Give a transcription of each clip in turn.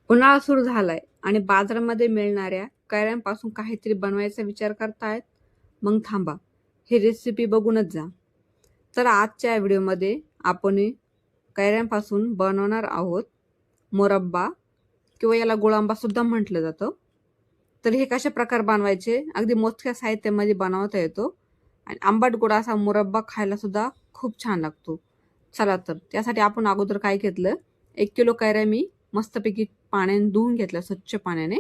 उन्हाळा सुरू झालाय आणि बाजारामध्ये मिळणाऱ्या कैऱ्यांपासून काहीतरी बनवायचा विचार करतायत? मग थांबा, ही रेसिपी बघूनच जा. तर आजच्या व्हिडिओमध्ये आपण कैऱ्यांपासून बनवणार आहोत मुरब्बा, किंवा याला गुळांबा सुद्धा म्हटलं जातं. तर हे कशा प्रकार बनवायचे, अगदी मोजक्या साहित्यामध्ये बनवता येतो आणि आंबट गोड असा मुरब्बा खायला सुद्धा खूप छान लागतो. चला, तर त्यासाठी आपण अगोदर काय घेतलं, 1 किलो कैऱ्या मी मस्तपैकी पाण्याने धुवून घेतल्या, स्वच्छ पाण्याने.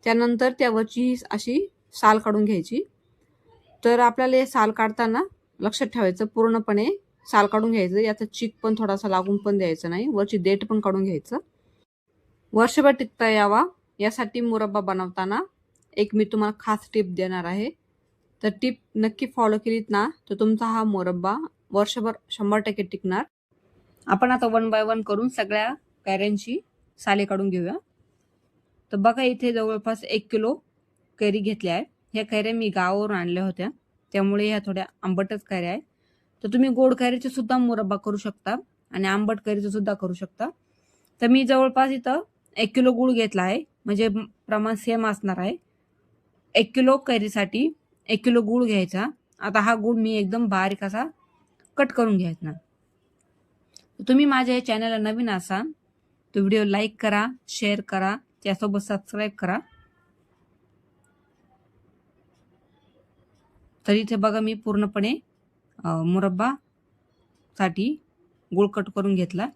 त्यानंतर त्यावरची अशी साल काढून घ्यायची. तर आपल्याला हे साल काढताना लक्षात ठेवायचं, पूर्णपणे साल काढून घ्यायचं. याचा चीक पण थोडासा लागून पण द्यायचं नाही. वरची देठ पण काढून घ्यायचं. वर्षभर टिकता यावा यासाठी मुरब्बा बनवताना एक मी तुम्हाला खास टिप देणार आहे. तर टिप नक्की फॉलो केलीत ना, तर तुमचा हा मुरब्बा वर्षभर 100% टिकणार. आपण आता 1 बाय 1 करून सगळ्या कैऱ्यांची साले काढून घेऊया. तर बघा, इथे जवळपास 1 किलो कैरी घेतल्या आहे. ह्या कैऱ्या मी गावावरून आणल्या होत्या, त्यामुळे ह्या थोड्या आंबटच कैऱ्या आहेत. तर तुम्ही गोड कैरीचे सुद्धा मुरब्बा करू शकता आणि आंबट कैरीचं सुद्धा करू शकता. तर मी जवळपास इथं 1 किलो गूळ घेतला आहे, म्हणजे प्रमाण सेम असणार आहे. 1 किलो कैरीसाठी 1 किलो गूळ घ्यायचा. आता हा गूळ मी एकदम बारीक असा कट करून घ्यायचा. तुम्ही माझ्या या चॅनलला नवीन असाल तर व्हिडिओ लाईक करा, शेअर करा, त्यासोबत सबस्क्राईब करा. तर इथे बघा, मी पूर्णपणे मुरब्बा साठी गूळ कट करून घेतला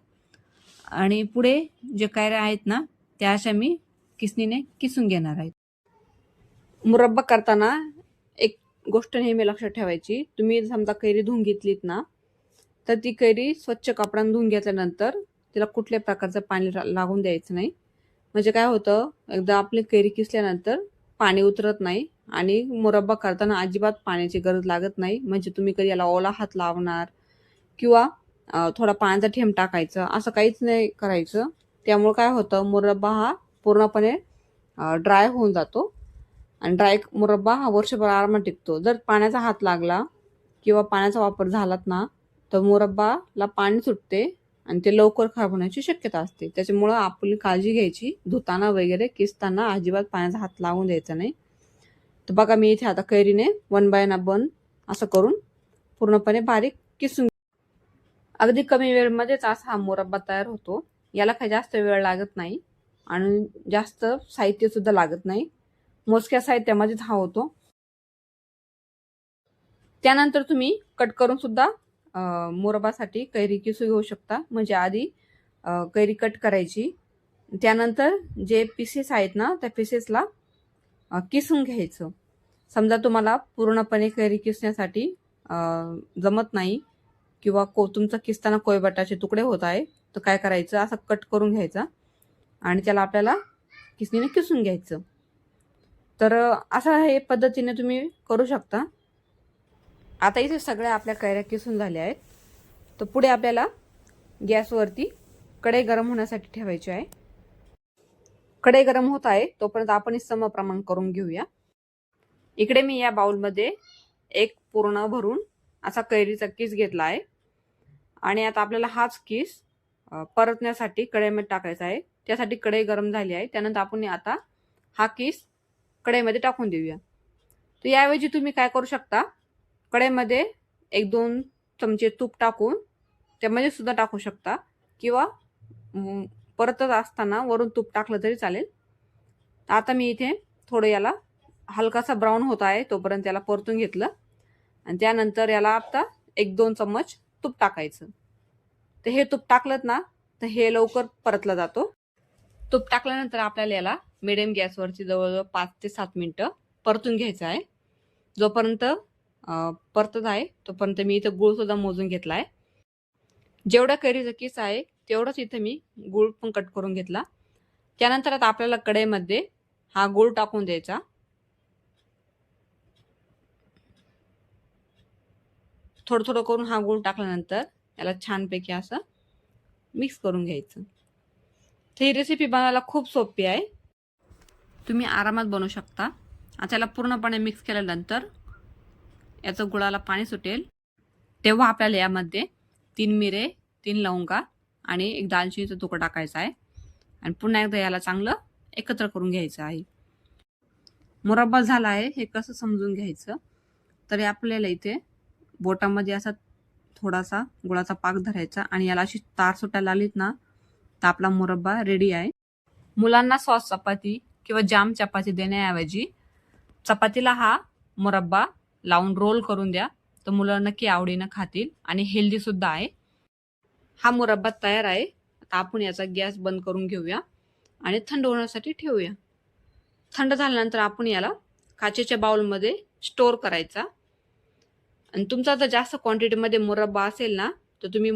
आणि पुढे जे कैऱ्या आहेत ना, त्या अशा मी किसणीने किसून घेणार आहेत. मुरब्बा करताना एक गोष्ट नेहमी लक्षात ठेवायची, तुम्ही समजा कैरी धुवून घेतलीत ना, तर ती कैरी स्वच्छ कपड्याने धुवून घेतल्यानंतर तिला कुठल्याही प्रकारचं पाणी लागून द्यायचं नाही. म्हणजे काय होतं, एकदा आपली कैरी किसल्यानंतर पाणी उतरत नाही आणि मुरब्बा करताना अजिबात पाण्याची गरज लागत नाही. म्हणजे तुम्ही कधी याला ओला हात लावणार किंवा थोडा पाण्याचा थेंब टाकायचं, असं काहीच नाही करायचं. त्यामुळे काय होतं, मुरब्बा हा पूर्णपणे ड्राय होऊन जातो आणि ड्राय मुरब्बा हा वर्षभर आरामात टिकतो. जर पाण्याचा हात लागला किंवा पाण्याचा वापर झालात ना, तर मुरब्बाला पाणी सुटते आणि ते लवकर खराब होण्याची शक्यता असते. त्याच्यामुळं आपली काळजी घ्यायची, धुताना वगैरे किसताना अजिबात पाण्याचा हात लावून द्यायचा नाही. तर बघा, मी इथे आता कैरीने 1 बाय 1 असं करून पूर्णपणे बारीक किसून. अगदी कमी वेळमध्येच असा हा मुरब्बा तयार होतो. याला काही जास्त वेळ लागत नाही आणि जास्त साहित्य सुद्धा लागत नाही. मोजक्या साहित्यामध्येच हा होतो. त्यानंतर तुम्ही कट करून सुद्धा मुरब्बासाठी कैरी किसू घेऊ शकता. म्हणजे आधी कैरी कट करायची, त्यानंतर जे पीसेस आहेत ना, त्या पीसेसला किसून घ्यायचं. समजा तुम्हाला पूर्णपणे कैरी किसण्यासाठी जमत नाही किंवा तुमचा किसताना कोयबटाचे तुकडे होत आहे, तर काय करायचं, असं कट करून घ्यायचा आणि त्याला आपल्याला किसणीने किसून घ्यायचं. तर असं हे पद्धतीने तुम्ही करू शकता. आता इथे सगळ्या आपल्या कैऱ्या किसून झाल्या आहेत. तर पुढे आपल्याला गॅसवरती कढई गरम होण्यासाठी ठेवायची आहे. कढई गरम होत आहे तोपर्यंत आपण समप्रमाण करून घेऊया. इकडे मी या बाउलमध्ये एक पूर्ण भरून असा कैरीचा किस घेतला आहे आणि आता आपल्याला हाच किस परतण्यासाठी कढईमध्ये टाकायचा आहे. त्यासाठी कढई गरम झाली आहे. त्यानंतर आपण आता हा किस कढईमध्ये टाकून देऊया. तर याऐवजी तुम्ही काय करू शकता, कढईमध्ये 1-2 चमचे तूप टाकून त्यामध्ये सुद्धा टाकू शकता किंवा परतत असताना वरून तूप टाकलं तरी चालेल. आता मी इथे थोडं याला हलकासा ब्राऊन होत आहे तोपर्यंत याला परतून घेतलं आणि त्यानंतर याला आता 1-2 चम्मच तूप टाकायचं. तर हे तूप टाकलं ना, तर हे लवकर परतला जातो. तूप टाकल्यानंतर आपल्याला याला मिडियम गॅसवरची जवळजवळ 5 ते 7 मिनिटं परतून घ्यायचं आहे. जोपर्यंत परतत आहे तोपर्यंत मी इथं गूळ सुद्धा मोजून घेतला आहे. जेवढा कैरीचा किस आहे तेवढंच इथं मी गूळ पण कट करून घेतला. त्यानंतर आता आपल्याला कढईमध्ये हा गूळ टाकून द्यायचा. थोडं थोडं करून हा गूळ टाकल्यानंतर याला छानपैकी असं मिक्स करून घ्यायचं. तर ही रेसिपी बनवायला खूप सोपी आहे, तुम्ही आरामात बनवू शकता. आता याला पूर्णपणे मिक्स केल्यानंतर याचं गुळाला पाणी सुटेल तेव्हा आपल्याला यामध्ये 3 मिरे, 3 लवंगा आणि एक दालचिनीचा तुकडा टाकायचा आहे. आणि पुन्हा एकदा याला चांगलं एकत्र करून घ्यायचं आहे. मुरब्बा झाला आहे हे कसं समजून घ्यायचं, तर आपल्याला इथे बोटामध्ये असा थोडासा गुळाचा पाक धरायचा आणि याला अशी तार सुटायला आलीत ना, तर आपला मुरब्बा रेडी आहे. मुलांना सॉस चपाती किंवा जाम चपाती देण्याऐवजी चपातीला हा मुरब्बा लावून रोल करून द्या, तर मुलं नक्की आवडीनं खातील आणि हेल्दी सुद्धा आहे. हा मुरब्बा तयार आहे. आता आपण याचा गॅस बंद करून घेऊया आणि थंड होण्यासाठी ठेवूया. थंड झाल्यानंतर आपण याला काचेच्या बाउलमध्ये स्टोअर करायचा. आणि तुमचा जर जास्त क्वांटिटीमध्ये मुरब्बा असेल ना, तर तुम्ही